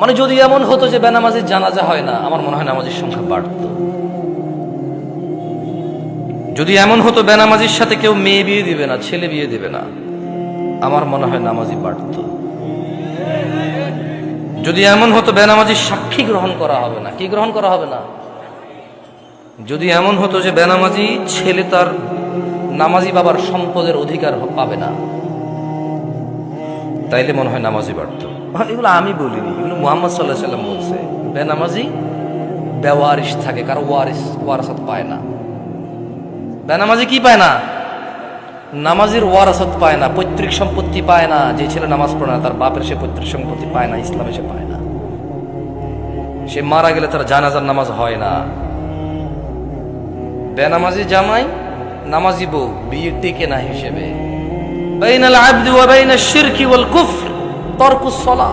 মানে যদি এমন হতো যে বেনামাজির জানাজা হয় না, আমার মনে হয় নামাজের সংখ্যা বাড়ত। যদি এমন হতো বেনামাজির সাথে কেউ মেয়ে বিয়ে দিবে না, ছেলে বিয়ে দিবে না, আমার মনে হয় নামাজি বাড়ত। যদি এমন হতো বেনামাজির সাক্ষী গ্রহণ করা হবে না, কি গ্রহণ করা হবে না, যদি এমন হতো যে বেনামাজি ছেলে তার নামাজি বাবার সম্পদের অধিকার পাবে না, তাইলে মনে হয় নামাজি বাড়ত। এগুলো আমি বলিনি, এগুলো মুহাম্মদ সাল্লাল্লাহু আলাইহি সাল্লাম বলছে। বেনামাজি বেওয়ারিশ থাকে, কারো ওয়ারাসাত পায় না। বেনামাজি কি পায় না? নামাজির ওয়ারাসাত পায় না, পৈতৃক সম্পত্তি পায় না। যে ছেলে নামাজ পড়ে না তার বাপের সে পৈতৃক সম্পত্তি পায় না, ইসলামে সে পায় না। সে মারা গেলে তার জানাজার নামাজ হয় না। বেনামাজি জামাই নামাজি বউ বিয়ে টিকে না হিসেবে। বাইনাল আবদি ওয়া বাইনাশ শিরকি ওয়াল কুফর তারকুস সালাহ।